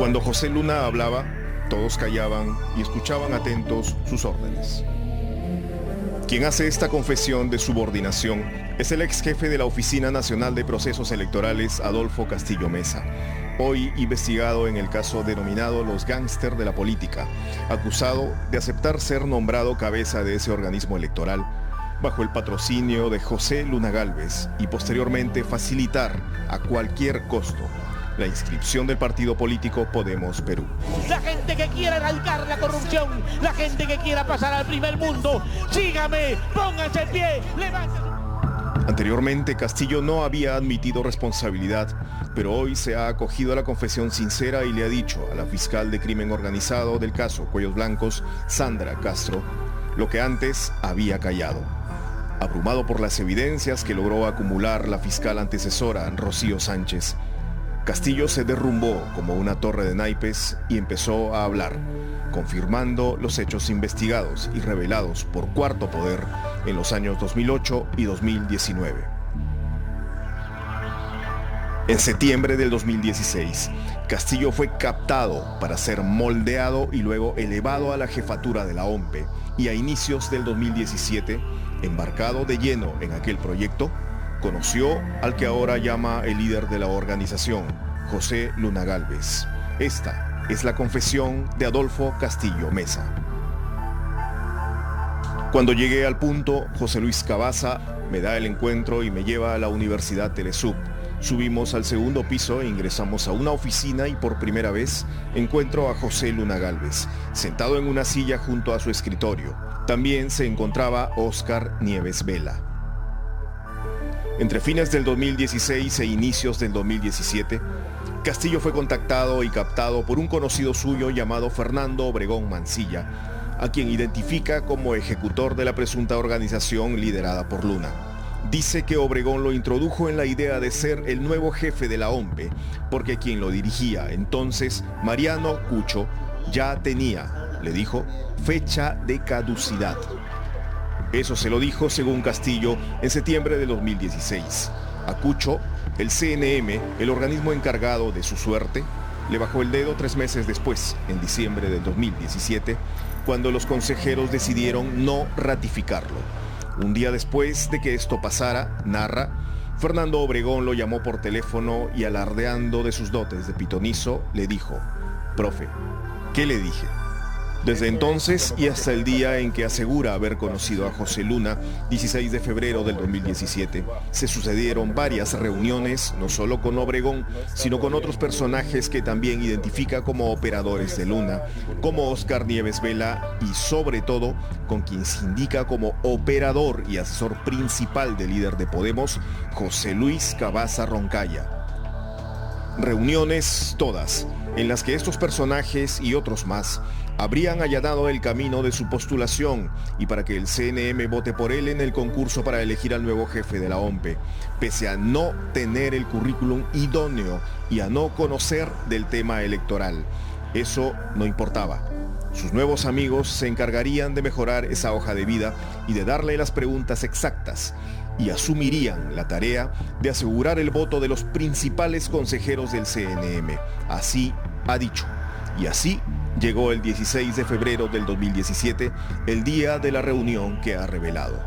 Cuando José Luna hablaba, todos callaban y escuchaban atentos sus órdenes. Quien hace esta confesión de subordinación es el ex jefe de la Oficina Nacional de Procesos Electorales, Adolfo Castillo Mesa, hoy investigado en el caso denominado Los Gángster de la Política, acusado de aceptar ser nombrado cabeza de ese organismo electoral bajo el patrocinio de José Luna Gálvez y posteriormente facilitar a cualquier costo la inscripción del partido político Podemos Perú. La gente que quiera erradicar la corrupción, la gente que quiera pasar al primer mundo, sígame, pónganse en pie, levántense. Anteriormente, Castillo no había admitido responsabilidad, pero hoy se ha acogido a la confesión sincera y le ha dicho a la fiscal de crimen organizado del caso Cuellos Blancos, Sandra Castro, lo que antes había callado. Abrumado por las evidencias que logró acumular la fiscal antecesora, Rocío Sánchez, Castillo se derrumbó como una torre de naipes y empezó a hablar, confirmando los hechos investigados y revelados por Cuarto Poder en los años 2008 y 2019. En septiembre del 2016, Castillo fue captado para ser moldeado y luego elevado a la jefatura de la OMPE, y a inicios del 2017, embarcado de lleno en aquel proyecto, conoció al que ahora llama el líder de la organización, José Luna Gálvez. Esta es la confesión de Adolfo Castillo Mesa. Cuando llegué al punto, José Luis Cabaza me da el encuentro y me lleva a la Universidad Telesub. Subimos al segundo piso e ingresamos a una oficina y por primera vez encuentro a José Luna Gálvez, sentado en una silla junto a su escritorio. También se encontraba Óscar Nieves Vela. Entre fines del 2016 e inicios del 2017, Castillo fue contactado y captado por un conocido suyo llamado Fernando Obregón Mancilla, a quien identifica como ejecutor de la presunta organización liderada por Luna. Dice que Obregón lo introdujo en la idea de ser el nuevo jefe de la OMPE, porque quien lo dirigía entonces, Mariano Cucho, ya tenía, le dijo, fecha de caducidad. Eso se lo dijo, según Castillo, en septiembre de 2016. A Cucho, el CNM, el organismo encargado de su suerte, le bajó el dedo 3 meses después, en diciembre del 2017, cuando los consejeros decidieron no ratificarlo. Un día después de que esto pasara, narra, Fernando Obregón lo llamó por teléfono y alardeando de sus dotes de pitonizo, le dijo: «Profe, ¿qué le dije?». Desde entonces y hasta el día en que asegura haber conocido a José Luna, 16 de febrero del 2017, se sucedieron varias reuniones, no solo con Obregón, sino con otros personajes que también identifica como operadores de Luna, como Óscar Nieves Vela y sobre todo con quien se indica como operador y asesor principal del líder de Podemos, José Luis Cabaza Roncaya. Reuniones todas, en las que estos personajes y otros más habrían allanado el camino de su postulación y para que el CNM vote por él en el concurso para elegir al nuevo jefe de la OMPE, pese a no tener el currículum idóneo y a no conocer del tema electoral. Eso no importaba. Sus nuevos amigos se encargarían de mejorar esa hoja de vida y de darle las preguntas exactas, y asumirían la tarea de asegurar el voto de los principales consejeros del CNM. Así ha dicho. Y así llegó el 16 de febrero del 2017, el día de la reunión que ha revelado.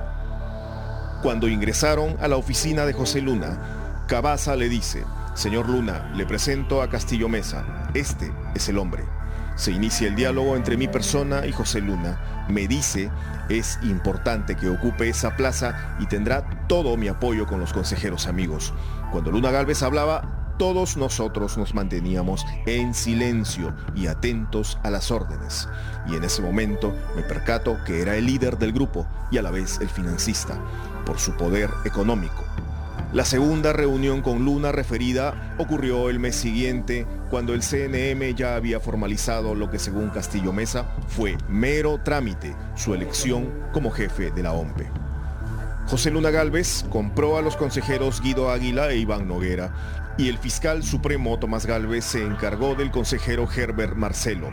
Cuando ingresaron a la oficina de José Luna, Cabaza le dice: «Señor Luna, le presento a Castillo Mesa. Este es el hombre». Se inicia el diálogo entre mi persona y José Luna. Me dice: «Es importante que ocupe esa plaza y tendrá todo mi apoyo con los consejeros amigos». Cuando Luna Gálvez hablaba, todos nosotros nos manteníamos en silencio y atentos a las órdenes. Y en ese momento me percato que era el líder del grupo y a la vez el financista, por su poder económico. La segunda reunión con Luna referida ocurrió el mes siguiente, cuando el CNM ya había formalizado lo que, según Castillo Mesa, fue mero trámite, su elección como jefe de la OMPE. José Luna Gálvez compró a los consejeros Guido Águila e Iván Noguera, y el fiscal supremo Tomás Gálvez se encargó del consejero Herbert Marcelo.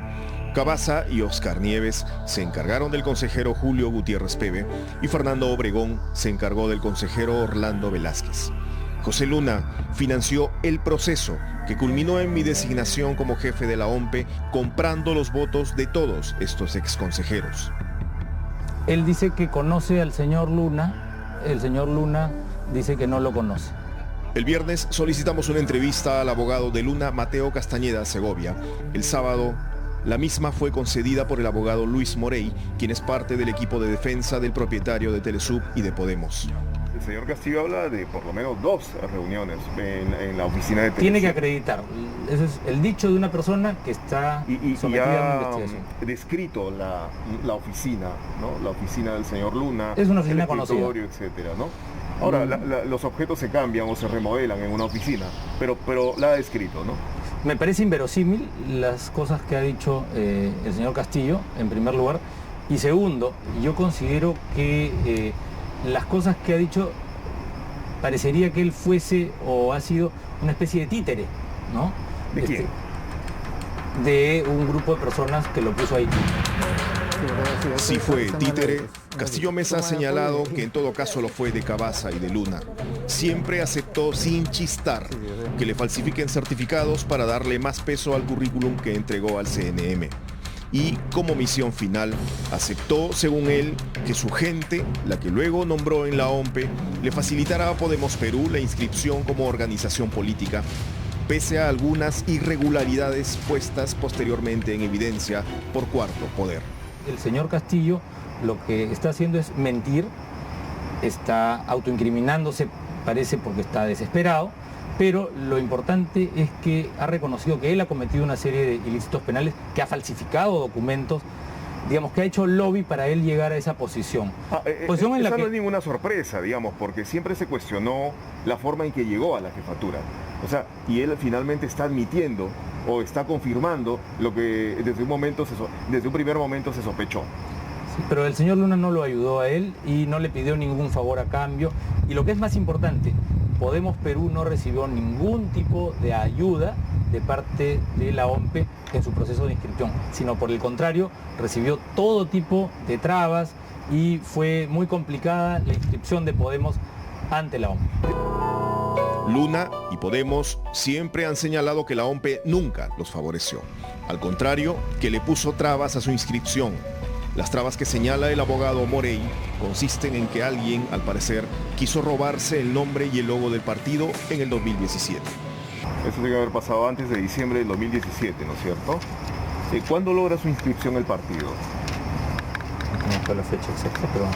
Cabaza y Óscar Nieves se encargaron del consejero Julio Gutiérrez Pebe y Fernando Obregón se encargó del consejero Orlando Velázquez. José Luna financió el proceso que culminó en mi designación como jefe de la OMPE, comprando los votos de todos estos exconsejeros. Él dice que conoce al señor Luna, el señor Luna dice que no lo conoce. El viernes solicitamos una entrevista al abogado de Luna, Mateo Castañeda Segovia. El sábado, la misma fue concedida por el abogado Luis Morey, quien es parte del equipo de defensa del propietario de Telesub y de Podemos. El señor Castillo habla de por lo menos 2 reuniones en la oficina de Telesub. Tiene que acreditar. Ese es el dicho de una persona que está sometida a una investigación. Descrito la oficina, ¿no? La oficina del señor Luna. Es una oficina conocida. Etcétera, ¿no? Ahora, los objetos se cambian o se remodelan en una oficina, pero la ha descrito, ¿no? Me parece inverosímil las cosas que ha dicho el señor Castillo, en primer lugar. Y segundo, yo considero que las cosas que ha dicho parecería que él fuese o ha sido una especie de títere, ¿no? ¿De quién? De un grupo de personas que lo puso ahí. Si fue títere, Castillo Mesa ha señalado que en todo caso lo fue de Cavazza y de Luna. Siempre aceptó sin chistar que le falsifiquen certificados para darle más peso al currículum que entregó al CNM. Y como misión final, aceptó, según él, que su gente, la que luego nombró en la OMPE, le facilitará a Podemos Perú la inscripción como organización política, pese a algunas irregularidades puestas posteriormente en evidencia por Cuarto Poder. El señor Castillo lo que está haciendo es mentir, está autoincriminándose, parece, porque está desesperado, pero lo importante es que ha reconocido que él ha cometido una serie de ilícitos penales, que ha falsificado documentos, digamos, que ha hecho lobby para él llegar a esa posición. Posición en la que no es ninguna sorpresa, digamos, porque siempre se cuestionó la forma en que llegó a la jefatura. O sea, y él finalmente está admitiendo o está confirmando lo que desde un primer momento se sospechó. Sí, pero el señor Luna no lo ayudó a él y no le pidió ningún favor a cambio. Y lo que es más importante, Podemos Perú no recibió ningún tipo de ayuda de parte de la OMPE en su proceso de inscripción, sino por el contrario, recibió todo tipo de trabas y fue muy complicada la inscripción de Podemos ante la OMPE. Luna y Podemos siempre han señalado que la OMPE nunca los favoreció. Al contrario, que le puso trabas a su inscripción. Las trabas que señala el abogado Morey consisten en que alguien, al parecer, quiso robarse el nombre y el logo del partido en el 2017. Eso tiene que haber pasado antes de diciembre del 2017, ¿no es cierto? ¿Cuándo logra su inscripción el partido? No conozco la fecha exacta, pero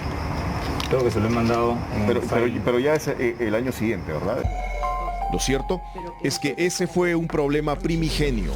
creo que se lo he mandado en pero ya es el año siguiente, ¿verdad? Lo cierto es que ese fue un problema primigenio.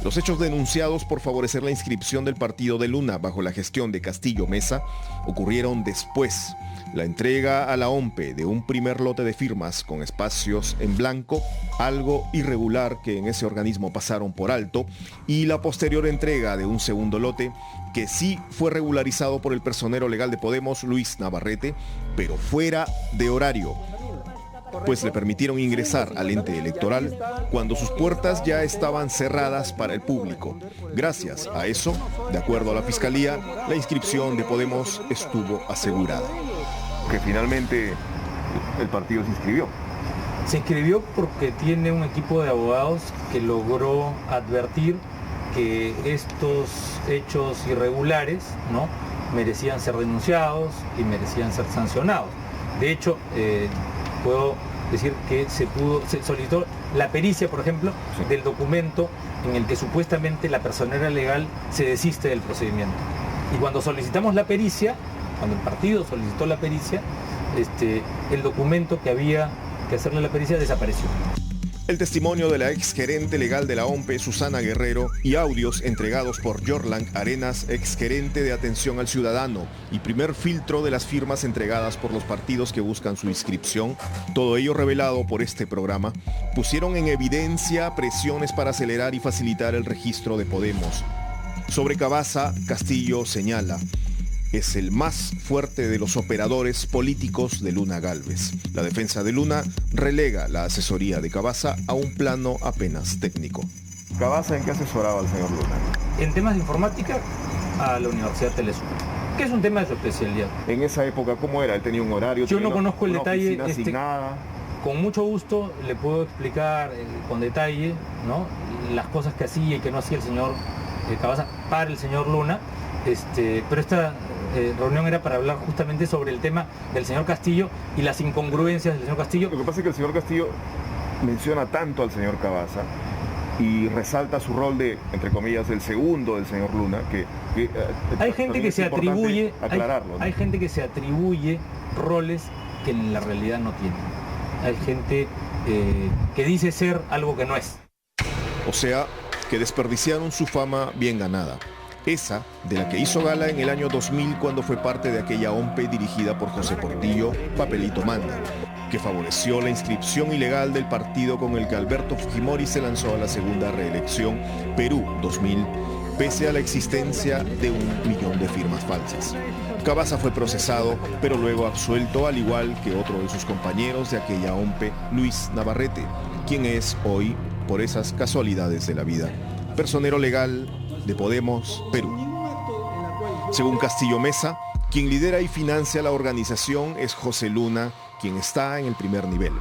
Los hechos denunciados por favorecer la inscripción del partido de Luna bajo la gestión de Castillo Mesa ocurrieron después. La entrega a la OMPE de un primer lote de firmas con espacios en blanco, algo irregular que en ese organismo pasaron por alto, y la posterior entrega de un segundo lote que sí fue regularizado por el personero legal de Podemos, Luis Navarrete, pero fuera de horario, pues le permitieron ingresar al ente electoral cuando sus puertas ya estaban cerradas para el público. Gracias a eso, de acuerdo a la Fiscalía, la inscripción de Podemos estuvo asegurada. Que finalmente el partido se inscribió. Se inscribió porque tiene un equipo de abogados que logró advertir que estos hechos irregulares, ¿no?, merecían ser denunciados y merecían ser sancionados. De hecho, puedo decir que se solicitó la pericia, por ejemplo, sí, del documento en el que supuestamente la personera legal se desiste del procedimiento. Y cuando solicitamos la pericia, cuando el partido solicitó la pericia, el documento que había que hacerle la pericia desapareció. El testimonio de la exgerente legal de la OMPE, Susana Guerrero, y audios entregados por Yorlang Arenas, exgerente de Atención al Ciudadano, y primer filtro de las firmas entregadas por los partidos que buscan su inscripción, todo ello revelado por este programa, pusieron en evidencia presiones para acelerar y facilitar el registro de Podemos. Sobre Cavazza, Castillo señala: es el más fuerte de los operadores políticos de Luna Gálvez. La defensa de Luna relega la asesoría de Cavazza a un plano apenas técnico. ¿Cavazza en qué asesoraba al señor Luna? En temas de informática, a la Universidad Telesub, que es un tema de su especialidad. En esa época, ¿cómo era? ¿Él tenía un horario? Yo no conozco el detalle. Asignada. con mucho gusto le puedo explicar con detalle, ¿no?, las cosas que hacía y que no hacía el señor Cavazza para el señor Luna, pero esta reunión era para hablar justamente sobre el tema del señor Castillo y las incongruencias del señor Castillo. Lo que pasa es que el señor Castillo menciona tanto al señor Cavazza y resalta su rol de, entre comillas, el segundo del señor Luna, que hay gente que se atribuye, aclararlo, ¿no? Hay gente que se atribuye roles que en la realidad no tienen. Hay gente que dice ser algo que no es. O sea, que desperdiciaron su fama bien ganada. Esa de la que hizo gala en el año 2000 cuando fue parte de aquella OMPE dirigida por José Portillo, Papelito Manda, que favoreció la inscripción ilegal del partido con el que Alberto Fujimori se lanzó a la segunda reelección Perú 2000, pese a la existencia de 1 millón de firmas falsas. Cavazza fue procesado, pero luego absuelto, al igual que otro de sus compañeros de aquella OMPE, Luis Navarrete, quien es hoy, por esas casualidades de la vida, personero legal de Podemos Perú. Según Castillo Mesa, quien lidera y financia la organización es José Luna, quien está en el primer nivel.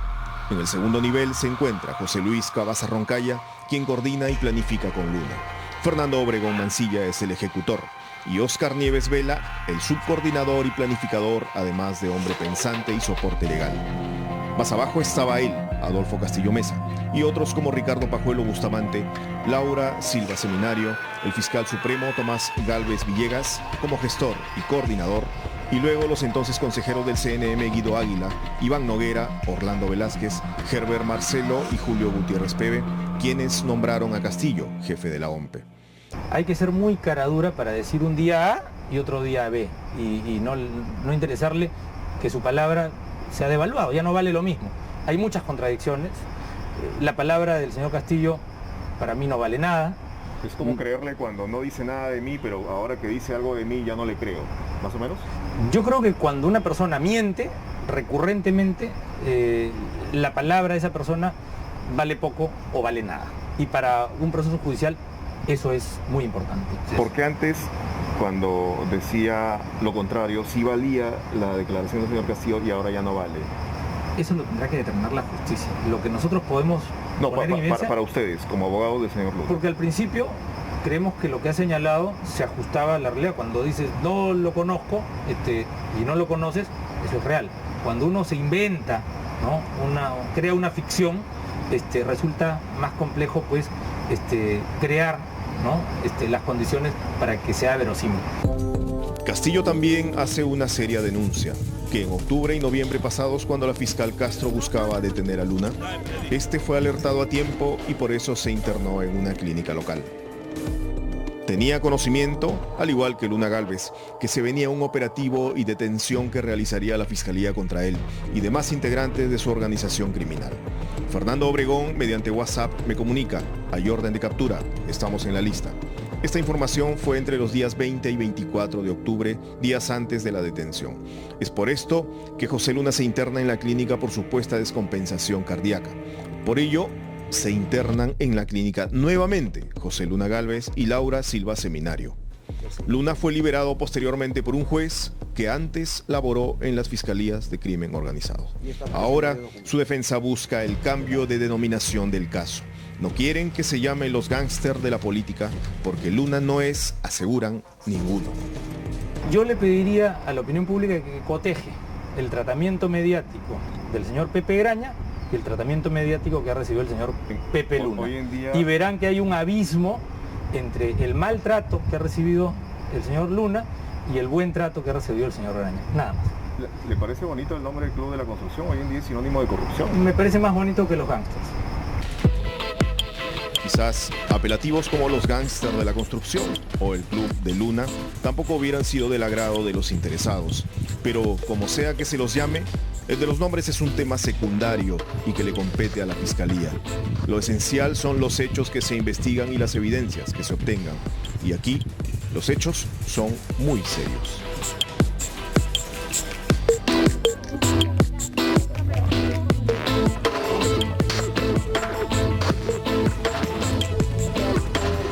En el segundo nivel se encuentra José Luis Cavazza Roncaya, quien coordina y planifica con Luna. Fernando Obregón Mancilla es el ejecutor y Óscar Nieves Vela, el subcoordinador y planificador, además de hombre pensante y soporte legal. Más abajo estaba él, Adolfo Castillo Mesa, y otros como Ricardo Pajuelo Bustamante, Laura Silva Seminario, el fiscal supremo Tomás Gálvez Villegas como gestor y coordinador, y luego los entonces consejeros del CNM Guido Águila, Iván Noguera, Orlando Velázquez, Herbert Marcelo y Julio Gutiérrez Peve, quienes nombraron a Castillo jefe de la OMPE. Hay que ser muy caradura para decir un día A y otro día B, y no interesarle que su palabra se ha devaluado, ya no vale lo mismo. Hay muchas contradicciones. La palabra del señor Castillo para mí no vale nada. Es como creerle cuando no dice nada de mí, pero ahora que dice algo de mí ya no le creo, ¿más o menos? Yo creo que cuando una persona miente recurrentemente, la palabra de esa persona vale poco o vale nada. Y para un proceso judicial eso es muy importante. Porque antes, cuando decía lo contrario, sí valía la declaración del señor Castillo y ahora ya no vale? Eso lo tendrá que determinar la justicia. Lo que nosotros podemos poner en evidencia, para ustedes, como abogados del señor Luna. Porque al principio creemos que lo que ha señalado se ajustaba a la realidad. Cuando dices no lo conozco y no lo conoces, eso es real. Cuando uno se inventa, ¿no?, crea una ficción, resulta más complejo pues crear, ¿no?, las condiciones para que sea verosímil. Castillo también hace una seria denuncia, que en octubre y noviembre pasados, cuando la fiscal Castro buscaba detener a Luna, fue alertado a tiempo y por eso se internó en una clínica local. Tenía conocimiento, al igual que Luna Gálvez, que se venía un operativo y detención que realizaría la Fiscalía contra él y demás integrantes de su organización criminal. Fernando Obregón, mediante WhatsApp, me comunica: hay orden de captura, estamos en la lista. Esta información fue entre los días 20 y 24 de octubre, días antes de la detención. Es por esto que José Luna se interna en la clínica por supuesta descompensación cardíaca. Por ello, se internan en la clínica nuevamente José Luna Gálvez y Laura Silva Seminario. Luna fue liberado posteriormente por un juez que antes laboró en las fiscalías de crimen organizado. Ahora, su defensa busca el cambio de denominación del caso. No quieren que se llame los gángsters de la política porque Luna no es, aseguran, ninguno. Yo le pediría a la opinión pública que coteje el tratamiento mediático del señor Pepe Graña y el tratamiento mediático que ha recibido el señor Pepe Luna. Hoy en día... Y verán que hay un abismo entre el maltrato que ha recibido el señor Luna y el buen trato que ha recibido el señor Graña. Nada más. ¿Le parece bonito el nombre del Club de la Construcción? Hoy en día es sinónimo de corrupción. Me parece más bonito que los gángsters. Quizás apelativos como los gángsters de la construcción o el Club de Luna tampoco hubieran sido del agrado de los interesados. Pero como sea que se los llame, el de los nombres es un tema secundario y que le compete a la Fiscalía. Lo esencial son los hechos que se investigan y las evidencias que se obtengan. Y aquí, los hechos son muy serios.